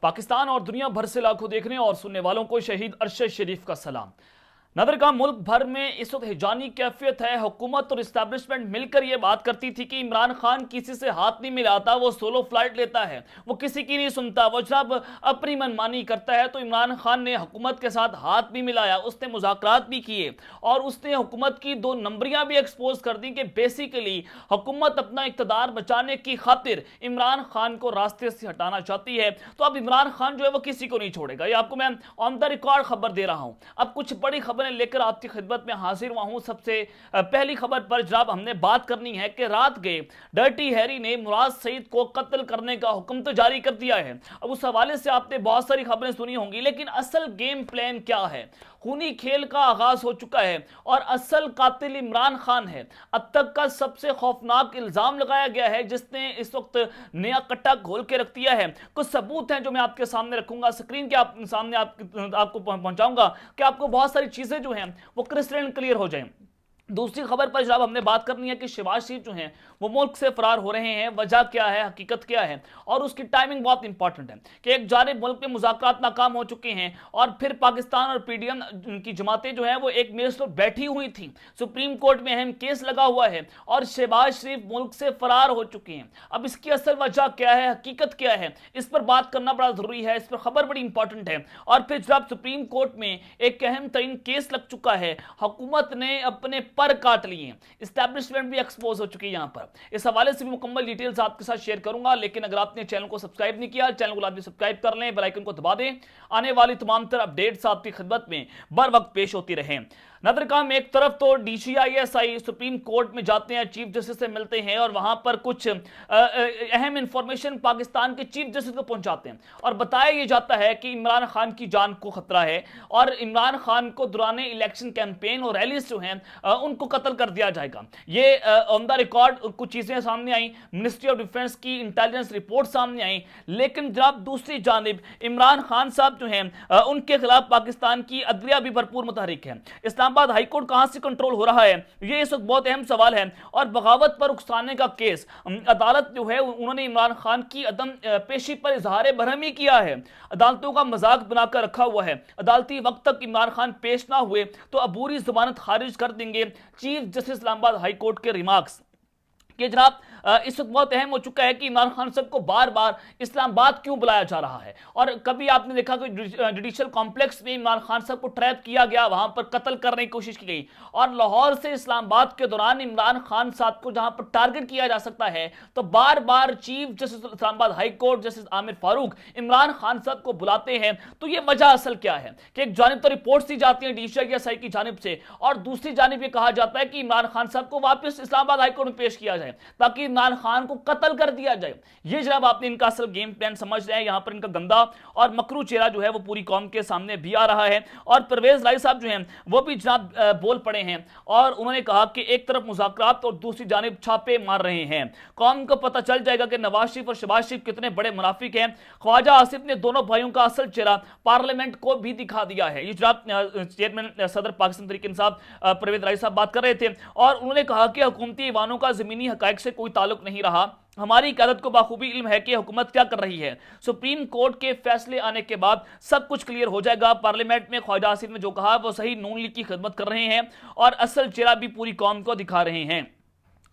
पाकिस्तान और दुनिया भर से लाखों देखने और सुनने वालों को शहीद अरशद शरीफ का सलाम। नदरगाह मुल्क भर में इस वक्त हिजानी कैफियत है। हुकूमत और इस्टेब्लिशमेंट मिलकर यह बात करती थी कि इमरान खान किसी से हाथ नहीं मिलाता, वो सोलो फ्लाइट लेता है, वो किसी की नहीं सुनता, वो जब अपनी मनमानी करता है। तो इमरान खान ने हुकूमत के साथ हाथ भी मिलाया, उसने मुज़ाकरात भी किए और उसने हुकूमत की दो नंबरियां भी एक्सपोज कर दी कि बेसिकली हुकूमत अपना इक़्तिदार बचाने की खातिर इमरान खान को रास्ते से हटाना चाहती है। तो अब इमरान खान जो है वो किसी को नहीं छोड़ेगा। ये आपको मैं ऑन द रिकॉर्ड खबर दे रहा हूं। अब कुछ बड़ी खबरें लेकर आपकी खिदमत में हाजिर हुआ हूं। सबसे पहली खबर पर जनाब हमने बात करनी है कि रात गए डर्टी हैरी ने मुराद सईद को कत्ल करने का हुक्म तो जारी कर दिया है। अब उस हवाले से आपने बहुत सारी खबरें सुनी होंगी, लेकिन असल गेम प्लान क्या है? खूनी खेल का आगाज हो चुका है और असल कातिल इमरान खान है। अब तक का सबसे खौफनाक इल्जाम लगाया गया है, जिसने इस वक्त नया कट्टा खोल के रख दिया है। कुछ सबूत हैं जो मैं आपके सामने रखूंगा, स्क्रीन के सामने आपको पहुंचाऊंगा कि आपको बहुत सारी चीजें जो हैं वो क्रिस्टल क्लियर हो जाएं। दूसरी खबर पर जनाब हमने बात करनी है कि शहबाज शरीफ जो हैं वो मुल्क से फरार हो रहे हैं। वजह क्या है, हकीकत क्या है, और उसकी टाइमिंग बहुत इंपॉर्टेंट है कि एक जानिब मुल्क में मुज़ाकरात नाकाम हो चुके हैं और फिर पाकिस्तान और पीडीएम की जमातें जो हैं वो एक मेज पर बैठी हुई थी। सुप्रीम कोर्ट में अहम केस लगा हुआ है और शहबाज शरीफ मुल्क से फरार हो चुके हैं। अब इसकी असल वजह क्या है, हकीकत क्या है, इस पर बात करना बड़ा जरूरी है। इस पर खबर बड़ी इंपॉर्टेंट है। और फिर जब सुप्रीम कोर्ट में एक अहम तरीन केस लग चुका है, हुकूमत ने अपने पर काट लिए, एस्टैब्लिशमेंट भी एक्सपोज हो चुकी है। यहां पर इस हवाले से भी मुकम्मल डिटेल्स आपके साथ शेयर करूंगा। लेकिन अगर आपने चैनल को सब्सक्राइब नहीं किया, चैनल को लाजमी सब्सक्राइब कर लें, बेल आइकन को दबा दें। आने वाली तमाम तरह अपडेट्स आपकी खिदमत में बर वक्त पेश होती रहें। नदरगाह में एक तरफ तो DCISI सुप्रीम कोर्ट में जाते हैं, चीफ जस्टिस से मिलते हैं और वहां पर कुछ अहम इंफॉर्मेशन पाकिस्तान के चीफ जस्टिस को पहुंचाते हैं और बताया यह जाता है कि इमरान खान की जान को खतरा है और इमरान खान को दौरान इलेक्शन कैंपेन और रैलीज जो हैं उनको कत्ल कर दिया जाएगा। ये ऑन द रिकॉर्ड कुछ चीजें सामने आई, मिनिस्ट्री ऑफ डिफेंस की इंटेलिजेंस रिपोर्ट सामने आई। लेकिन जब दूसरी जानिब इमरान खान साहब जो हैं उनके खिलाफ पाकिस्तान की अदलिया भी भरपूर मुतहरिक है। इस्लामाबाद हाईकोर्ट कहां से कंट्रोल हो रहा है, यह इस वक्त बहुत अहम सवाल है। और बगावत पर उकसाने का केस, अदालत जो है उन्होंने इमरान खान की अदम पेशी पर इजहार बरहमी किया है, अदालतों का मजाक बनाकर रखा हुआ है। अदालती वक्त तक इमरान खान पेश ना हुए तो अबूरी जमानत खारिज कर देंगे। चीफ जस्टिस इस्लामाबाद हाईकोर्ट के रिमार्क्स कि जनाब इस वक्त बहुत अहम हो चुका है कि इमरान खान साहब को बार बार इस्लामाबाद क्यों बुलाया जा रहा है। और कभी आपने देखा कि जुडिशियल कॉम्प्लेक्स में इमरान खान साहब को ट्रैप किया गया, वहां पर कत्ल करने की कोशिश की गई। और लाहौर से इस्लामाबाद के दौरान इमरान खान साहब को जहां पर टारगेट किया जा सकता है तो बार बार chief justice Islamabad high court justice Amir Farooq Imran Khan साहब को बुलाते हैं। तो यह वजह असल क्या है कि एक जानिब तो रिपोर्ट दी जाती है DCISI की जानिब से और दूसरी जानिब यह कहा जाता है कि इमरान खान साहब को वापस इस्लामाबाद हाईकोर्ट में पेश किया जाए ताकि इमरान खान को कत्ल कर दिया जाए। ये जनाब आपने इनका असल गेम प्लान समझ रहे हैं। यहां पर इनका गंदा और मकरू चेहरा जो है वो पूरी कौम के सामने भी आ रहा है। और परवेज लाई साहब जो हैं वो भी जनाब बोल पड़े हैं और उन्होंने कहा कि एक तरफ मुज़ाकरात और दूसरी जानिब छापे मार रहे हैं। कौम को पता चल जाएगा कि नवाज शरीफ और शहबाज शरीफ कितने बड़े मुनाफिक हैं। ख्वाजा आसिफ ने दोनों भाइयों का असल चेहरा पार्लियामेंट को भी दिखा दिया है। ये जनाब चेयरमैन सदर पाकिस्तान तहरीक इंसाफ परवेज लाई साहब बात कर रहे थे और उन्होंने कहा कि हुकूमती ईवानों का जमीनी हकायक से कोई ताल्लुक नहीं रहा। हमारी क़यादत को बाखूबी इल्म है कि हुकूमत क्या कर रही है। सुप्रीम कोर्ट के फैसले आने के बाद सब कुछ क्लियर हो जाएगा। पार्लियामेंट में ख्वाजा आसिफ ने जो कहा वो सही नून लीग की खिदमत कर रहे हैं और असल चेहरा भी पूरी कौम को दिखा रहे हैं।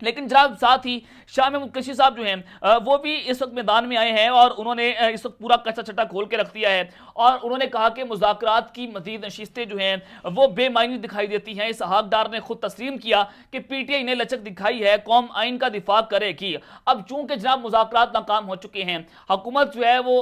लेकिन जनाब साथ ही शाह महमूद कुरैशी साहब जो हैं वो भी इस वक्त मैदान में आए हैं और उन्होंने इस वक्त पूरा कच्चा छट्टा खोल के रख दिया है और उन्होंने कहा कि मुज़ाकरात की मजीद नशिस्तें जो हैं वो बेमायनी दिखाई देती हैं। इस हकदार ने खुद तस्लीम किया कि PTI ने लचक दिखाई है, कौम आइन का दिफा करेगी। अब चूंकि जनाब मुज़ाकरात नाकाम हो चुके हैं, हुकूमत जो है वो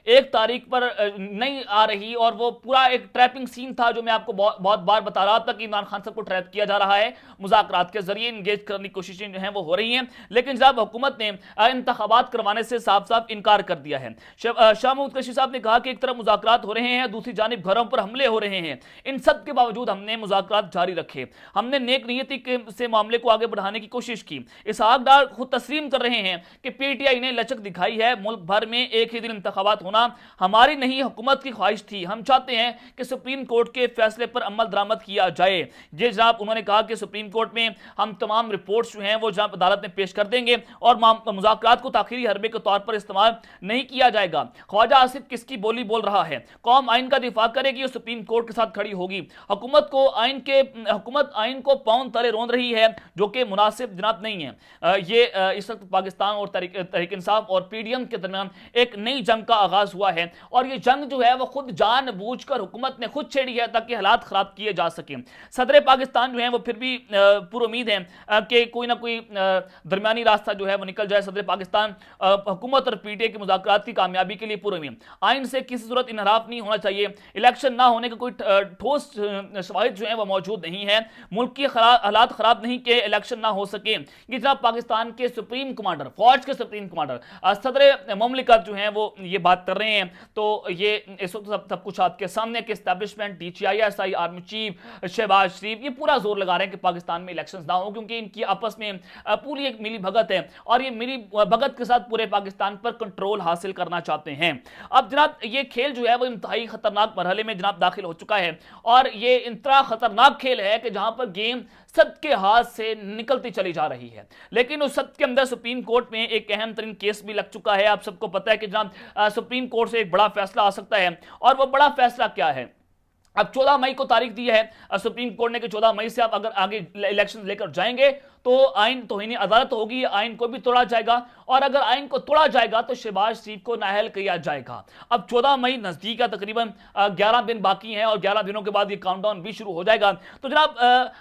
1 तारीख पर नहीं आ रही और वो पूरा एक ट्रैपिंग सीन था जो मैं आपको बहुत बार बता रहा था कि इमरान खान साहब को ट्रैप किया जा रहा है, मुज़ाकरात के जरिए इंगेज करने की कोशिश जो हैं वो हो रही हैं। लेकिन जब हुकूमत ने इंतखाबात करवाने से साफ साफ इनकार कर दिया है। शाह महमूद कुरैशी साहब ने कहा कि एक तरफ मुज़ाकरात हो रहे हैं, दूसरी जानिब घरों पर हमले हो रहे हैं। इन सब के बावजूद हमने मुज़ाकरात जारी रखे, हमने नेक नीयती से मामले को आगे बढ़ाने की कोशिश की। इसहाक डार खुद तस्लीम कर रहे हैं कि PTI ने लचक दिखाई है। मुल्क भर में एक ही दिन इंतखाबात होना हमारी नहीं हुकूमत की ख्वाहिश थी। हम चाहते हैं कि सुप्रीम कोर्ट के फैसले पर अमल दरामद किया जाए। ये जनाब उन्होंने कहा कि सुप्रीम कोर्ट में हम तमाम रिपोर्ट्स जो हैं वो जनाब अदालत में पेश कर देंगे और मुज़ाकरात को ताखीरी हरबे के तौर पर इस्तेमाल नहीं किया जाएगा। ख्वाजा आसिफ किसकी बोली बोल रहा है? कौम आइन का दिफा करेगी और सुप्रीम कोर्ट के साथ खड़ी होगी। हुकूमत आइन को पांव तले रोंद रही है, जो कि मुनासिब जनाब नहीं है। ये इस वक्त पाकिस्तान और तहरीक इंसाफ और पीडीएम के दरमियान एक नई जंग का आगाज हुआ है और ये जंग जो है वो खुद जानबूझकर हुकूमत ने खुद छेड़ी है ताकि हालात खराब किए जा सके। सदर पाकिस्तान जो है वो फिर भी पूरी उम्मीद है कि कोई ना कोई दरमियानी रास्ता जो है वो निकल जाए। सदर पाकिस्तान हुकूमत और पीटीए की मुज़ाकरात की कामयाबी के लिए पूरी उम्मीद। आइन से किसी सूरत इनहराफ नहीं होना चाहिए। इलेक्शन ना होने का कोई ठोस शवाहिद जो है वो मौजूद नहीं है। मुल्क की हालात खराब नहीं कि इलेक्शन ना हो सके। ये जनाब पाकिस्तान के सुप्रीम कमांडर, फौज के सुप्रीम कमांडर, सदर ममलिकत जो है वो ये बात कर रहे हैं। तो ये इस वक्त सब कुछ आपके सामने कि establishment, DCISI, army chief Shahbaz Sharif ये पूरा जोर लगा रहे हैं कि पाकिस्तान में इलेक्शंस ना हो, क्योंकि इनकी आपस में पूरी एक मिली भगत है और ये मिली भगत के साथ पूरे पाकिस्तान पर कंट्रोल हासिल करना चाहते हैं। अब जनाब ये खेल जो है वो इंतहाई खतरनाक मरहले में जनाब दाखिल हो चुका है और ये इतना खतरनाक खेल है कि जहां पर गेम सत्य के हाथ से निकलती चली जा रही है। लेकिन उस सत्य के अंदर सुप्रीम कोर्ट में एक अहम तरीन केस भी लग चुका है। आप सबको पता है कि जनाब सुप्रीम कोर्ट से एक बड़ा फैसला आ सकता है और वो बड़ा फैसला क्या है? अब 14 मई को तारीख दी है सुप्रीम कोर्ट ने कि 14 मई से आप अगर आगे इलेक्शन लेकर जाएंगे तो आइन तौहीन अदालत होगी, आइन को भी तोड़ा जाएगा और अगर आइन को तोड़ा जाएगा तो शहबाज शरीफ को नाअहल किया जाएगा। अब 14 मई नजदीक है, तकरीबन 11 दिन बाकी हैं और 11 दिनों के बाद ये काउंटडाउन भी शुरू हो जाएगा। तो जनाब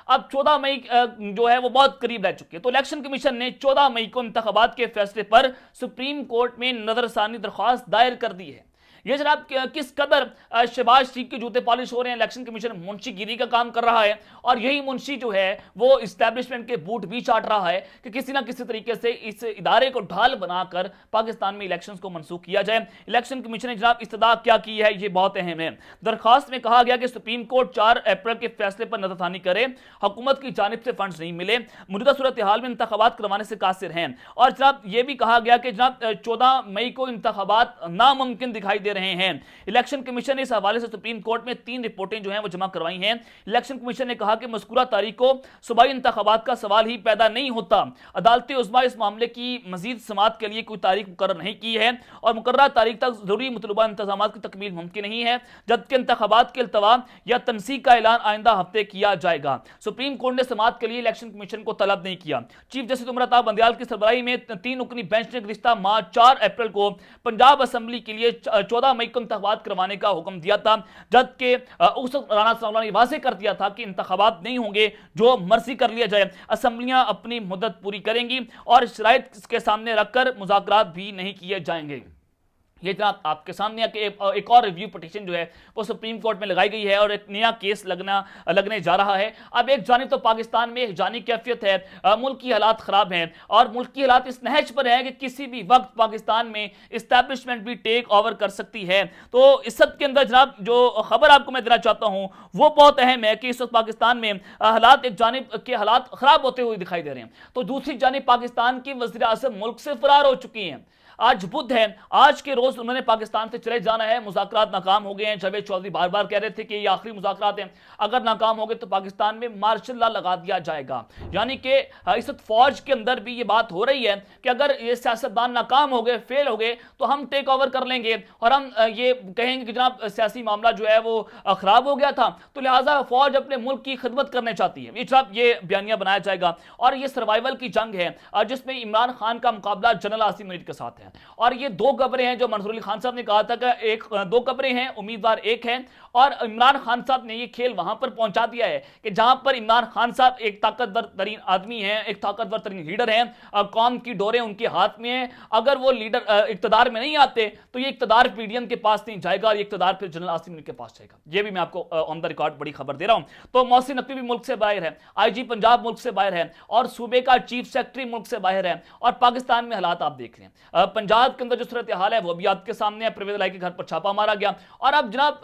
अब 14 मई जो है वो बहुत करीब रह चुकी है। तो इलेक्शन कमीशन ने 14 मई को इंतखाबात के फैसले पर सुप्रीम कोर्ट में नजरसानी दरख्वास्त दायर कर दी है। ये जनाब किस कदर शहबाज शरीफ के जूते पॉलिश हो रहे हैं। इलेक्शन कमीशन मुंशीगिरी का काम कर रहा है और यही मुंशी जो है वो इस्टेब्लिशमेंट के बूट भी चाट रहा है कि किसी ना किसी तरीके से इस इदारे को ढाल बनाकर पाकिस्तान में इलेक्शंस को मनसूख किया जाए। इलेक्शन कमीशन ने जनाब इस्तदा क्या की है, ये बहुत अहम है। दरखास्त में कहा गया कि सुप्रीम कोर्ट 4 अप्रैल के फैसले पर नजरसानी करे, हुकूमत की जानिब से फंड्स नहीं मिले, मौजूदा सूरत हाल में इंतखाबात करवाने से कासिर हैं। और जनाब ये भी कहा गया कि जनाब 14 मई को इंतखाबात नामुमकिन दिखाई दे रहे हैं। इलेक्शन कमीशन ने इस हवाले से सुप्रीम कोर्ट में 3 रिपोर्टें जो हैं वो जमा करवाई हैं। इलेक्शन कमीशन ने कहा कि मज़कूरा तारीख को सूबाई इंतखाबात का सवाल ही पैदा नहीं होता। अदालती उज़्मा इस मामले की मजीद समाअत के लिए कोई तारीख मुकर्रर नहीं की है और मुकर्रर तारीख तक जरूरी मतलूबा इंतजामात की तकमील मुमकिन नहीं है, जबकि इंतखाबात के इल्तवा या तनसीक का ऐलान आइंदा हफ्ते किया जाएगा। सुप्रीम कोर्ट ने समाअत के लिए इलेक्शन कमीशन को तलब नहीं किया। चीफ जस्टिस उमर अता बंदियाल की सरबराही में 3 रुकनी बेंच ने गुज़िश्ता माह 4 अप्रैल को पंजाब असम्बली के लिए 14 मई को इंतखाबात करवाने का हुक्म दिया था, जबकि उस राणा सनाउल्लाह ने वाज़ेह कर दिया था कि इंतखाबात नहीं होंगे, जो मर्जी कर लिया जाए, असम्बलियां अपनी मुद्दत पूरी करेंगी और शराइत के सामने रखकर मुज़ाकरात भी नहीं किए जाएंगे। ये जनाब आपके सामने एक और रिव्यू पिटीशन जो है वो सुप्रीम कोर्ट में लगाई गई है और एक नया केस लगने जा रहा है। अब एक जानिब तो पाकिस्तान में एक जानी कैफियत है, मुल्क की हालात ख़राब हैं और मुल्क की हालात इस नहज पर है कि किसी भी वक्त पाकिस्तान में इस्टेब्लिशमेंट भी टेक ओवर कर सकती है। तो इस सब के अंदर जनाब जो खबर आपको मैं देना चाहता हूँ वो बहुत अहम है कि इस वक्त पाकिस्तान में हालात, एक जानिब के हालात ख़राब होते हुए दिखाई दे रहे हैं तो दूसरी जानिब पाकिस्तान की वज़ीर आज़म मुल्क से फरार हो चुकी हैं। आज बुध है, आज के रोज उन्होंने पाकिस्तान से चले जाना है। मुज़ाकरात नाकाम हो गए हैं। जावेद चौधरी बार बार कह रहे थे कि ये आखिरी मुज़ाकरात हैं, अगर नाकाम हो गए तो पाकिस्तान में मार्शल लॉ लगा दिया जाएगा। यानी कि इस वक्त फौज के अंदर भी ये बात हो रही है कि अगर ये सियासतदान नाकाम हो गए, फेल हो गए तो हम टेक ओवर कर लेंगे और हम ये कहेंगे कि जनाब सियासी मामला जो है वो खराब हो गया था, तो लिहाजा फौज अपने मुल्क की खिदमत करने चाहती है। जनाब ये बयानिया बनाया जाएगा और ये सर्वाइवल की जंग है जिसमें इमरान खान का मुकाबला जनरल आसिम मुनीर के साथ है। और ये 2 कब्रें हैं जो मंसूर अली खान साहब ने कहा था कि 2 कब्रें हैं, उम्मीदवार एक है और इमरान खान साहब ने ये खेल वहां पर पहुंचा दिया है कि जहां पर इमरान खान साहब एक ताकतवर तरीन आदमी हैं, एक ताकतवर तरीन लीडर हैं, कौम की डोरें उनके हाथ में हैं। अगर वो लीडर इक्तदार में नहीं आते तो ये इक्तदार पीडीएम के पास नहीं जाएगा और ये इक्तदार फिर जनरल आसिम मुनीर के पास जाएगा। ये भी मैं आपको ऑन द रिकॉर्ड बड़ी खबर दे रहा हूं। तो मोहसिन नकवी भी मुल्क से बाहर है, IG पंजाब मुल्क से बाहर है और सूबे का चीफ सेक्रेटरी मुल्क से बाहर है और पाकिस्तान में हालात आप देख रहे हैं। पंजाब के अंदर जो सूरत हाल है वो भी आपके सामने है। परवेज लाई के घर पर छापा मारा गया और अब जनाब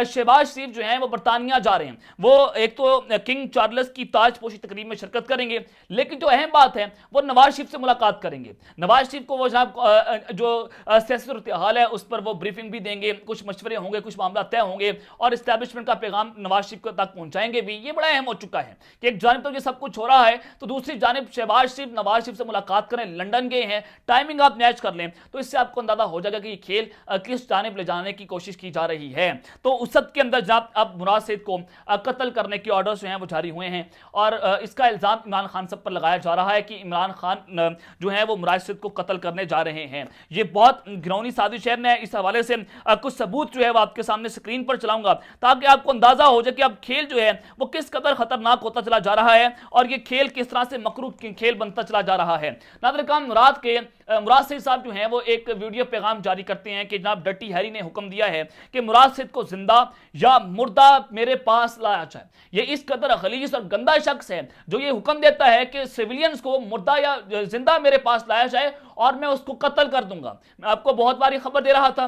शहबाज शरीफ जो है वो बरतानिया जा रहे हैं। वो एक तो किंग चार्ल्स की ताजपोशी तकरीब में शिरकत करेंगे, लेकिन जो अहम बात है वो नवाज शरीफ से मुलाकात करेंगे। नवाज शरीफ को वो जनाब जो सियासी सूरत हाल है उस पर वो ब्रीफिंग भी देंगे, कुछ मशवरे होंगे, कुछ मामला तय होंगे और इस्टेब्लिशमेंट का पैगाम नवाज शरीफ तक पहुंचाएंगे भी। ये बड़ा अहम हो चुका है कि एक जानिब तो ये सब कुछ हो रहा है तो दूसरी जानिब शहबाज शरीफ नवाज शरीफ से मुलाकात करें, लंदन गए हैं, टाइमिंग आप मैच कर लें तो इससे आपको अंदाजा हो जाएगा कि ये खेल किस जानिब ले जाने की कोशिश की जा रही है। तो उस सब के अंदर जनाब अब मुराद सईद को कत्ल करने के ऑर्डर्स जो हैं वो जारी हुए हैं और इसका इल्जाम इमरान खान सब पर लगाया जा रहा है कि इमरान खान जो है वो मुराद सईद को कत्ल करने जा रहे हैं। ये बहुत घिनौनी साजिश है। मैं इस हवाले से कुछ सबूत जो है वो आपके सामने स्क्रीन पर चलाऊंगा ताकि आपको अंदाजा हो जाए कि अब खेल जो है वो किस कदर खतरनाक होता चला जा रहा है और ये खेल किस तरह से मकरूह खेल बनता चला जा रहा है। नाज़रीन, मुराद सईद साहब जो हैं वो एक वीडियो पैगाम जारी करते हैं कि जनाब डर्टी हैरी ने हुक्म दिया है कि मुराद सईद को जिंदा या मुर्दा मेरे पास लाया जाए। ये इस कदर गलीज और गंदा शख्स है जो ये हुक्म देता है कि सिविलियंस को मुर्दा या जिंदा मेरे पास लाया जाए और मैं उसको कत्ल कर दूंगा। मैं आपको बहुत बारी खबर दे रहा था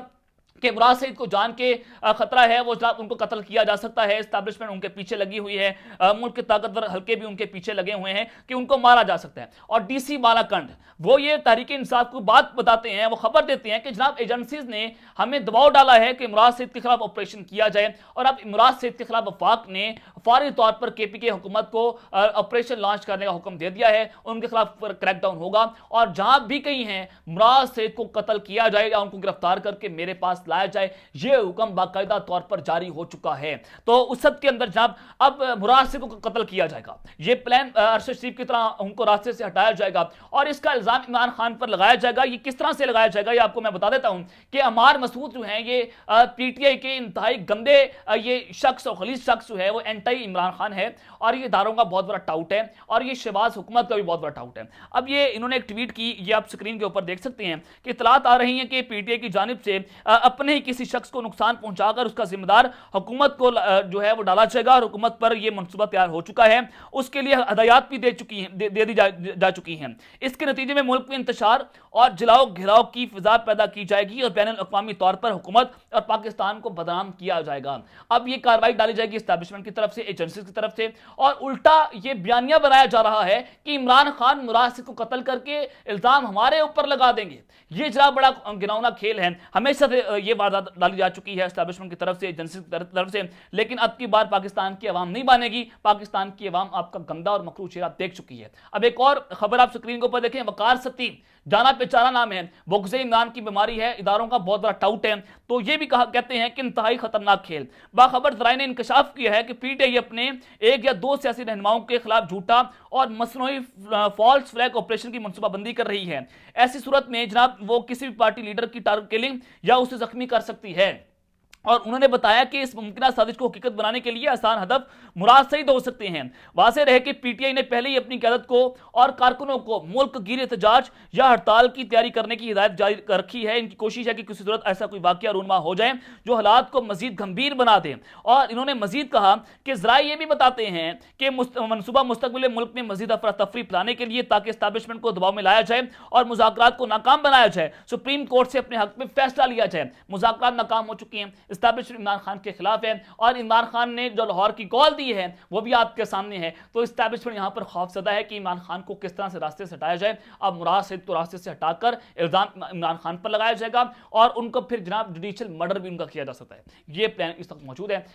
कि मुराद सईद को जान के खतरा है, वो उनको कत्ल किया जा सकता है, एस्टैब्लिशमेंट उनके पीछे लगी हुई है, मुल्क के ताकतवर हल्के भी उनके पीछे लगे हुए हैं कि उनको मारा जा सकता है। और डीसी बालाकंड वो ये तहरीक इंसाफ को बात बताते हैं, वो खबर देते हैं कि जनाब एजेंसीज ने हमें दबाव डाला है कि मुराद सईद के खिलाफ ऑपरेशन किया जाए और अब मुराद सईद के खिलाफ वफाक ने फौरी तौर पर केपीके हुकूमत को ऑपरेशन लॉन्च करने का हुक्म दे दिया है, उनके खिलाफ क्रैकडाउन होगा और जहां भी कहीं है मुराद सईद को कत्ल किया जाए या उनको गिरफ्तार करके मेरे पास लाया जाए, यह हुक्म बाकायदा तौर पर जारी हो चुका है। तो उस सब के अंदर जनाब अब मुराद सईद को कत्ल किया जाएगा, यह प्लान अरशद शरीफ की तरह उनको रास्ते से हटाया जाएगा और इसका इल्जाम इमरान खान पर लगाया जाएगा। ये किस तरह से लगाया जाएगा ये आपको मैं बता देता हूं कि अमार मसूद जो है ये पीटीआई के इंतहाई गंदे ये शख्स और खलीज शख्स जो है वो एंटी इमरान खान है और ये इदारों का बहुत बड़ा टाउट है और ये शहबाज हुकूमत का भी बहुत बड़ा टाउट है। अब ये इन्होंने एक ट्वीट की, ये आप स्क्रीन के ऊपर देख सकते हैं कि इतलात आ रही है कि पीटीआई की जानिब से अपने ही किसी शख्स को नुकसान पहुंचाकर उसका जिम्मेदार हुकूमत को जो है वो डाला जाएगा और हुकूमत पर यह मनसूबा तैयार हो चुका है, उसके लिए हदायत भी दे दी जा चुकी हैं। इसके नतीजे में मुल्क में इंतशार और जलाओ घिराव की फिजा पैदा की जाएगी और बैनुल अक़वामी तौर पर हुकूमत और पाकिस्तान को बदनाम किया जाएगा। अब यह कार्रवाई डाली जाएगी एस्टैब्लिशमेंट की तरफ से, एजेंसीज की तरफ से और उल्टा यह बयानिया बनाया जा रहा है कि इमरान खान मुराद सईद को कत्ल करके इल्जाम हमारे ऊपर लगा देंगे। यह जरा बड़ा गिनौना खेल है। हमेशा से यह वारदात डाली जा चुकी है एस्टैब्लिशमेंट की तरफ से, एजेंसी की तरफ से, लेकिन अब की बार पाकिस्तान की आवाम नहीं मानेगी। पाकिस्तान की आवाम आपका गंदा और मकरूह चेहरा देख चुकी है। अब एक और खबर आप स्क्रीन के ऊपर देखें, वकार सती जाना पहचाना नाम है, बुग़्ज़ इमरान की बीमारी है, इदारों का बहुत बड़ा टाउट है, तो ये भी कहते हैं कि इंतहाई खतरनाक खेल। बाखबर ज़राए ने इंकशाफ किया है कि पीटीआई अपने एक या दो सियासी रहनुमाओं के खिलाफ झूठा और मसनूई फॉल्स फ्लैग ऑपरेशन की मनसूबाबंदी कर रही है। ऐसी सूरत में जनाब वो किसी भी पार्टी लीडर की टारगेट किलिंग या उसे जख्मी कर सकती है और उन्होंने बताया कि इस मुमकिन साजिश को हकीकत बनाने के लिए आसान हदफ मुराद सईद हो सकते हैं। वाज़ेह रहे कि पीटीआई ने पहले ही अपनी क़यादत को और कारकुनों को मुल्क गिर एहतजाज या हड़ताल की तैयारी करने की हिदायत जारी कर रखी है। इनकी कोशिश है कि किसी सूरत ऐसा कोई वाक़या रूनमा हो जाए जो हालात को मजीद गंभीर बना दे। और इन्होंने मजीद कहा कि ज़राए ये भी बताते हैं कि मनसूबा मुस्तक़बिल मुल्क में मजीद अफरा तफरी फैलाने के लिए ताकि इस्टेब्लिशमेंट को दबाव में लाया जाए और मुज़ाकरात को नाकाम बनाया जाए, सुप्रीम कोर्ट से अपने हक में फैसला लिया जाए। मुज़ाकरात नाकाम हो चुकी हैं, इस्टेब्लिशमेंट इमरान खान के खिलाफ है और इमरान खान ने जो लाहौर की कॉल दी है वो भी आपके सामने है। तो इस्टेब्लिशमेंट यहां पर खौफजदा है कि इमरान खान को किस तरह से रास्ते से हटाया जाए। अब मुराद सईद को रास्ते से हटाकर इल्जाम इमरान खान पर लगाया जाएगा और उनको फिर जनाब जुडिशियल मर्डर भी उनका किया जा सकता है। ये प्लान इस वक्त मौजूद है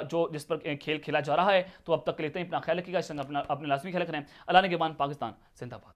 जो जिस पर खेल खेला जा रहा है। तो अब तक लेते हैं, अपना ख्याल रखिएगा, अपने लाजमी ख्याल रखें। अल्लाह ने के बाद पाकिस्तान जिंदाबाद।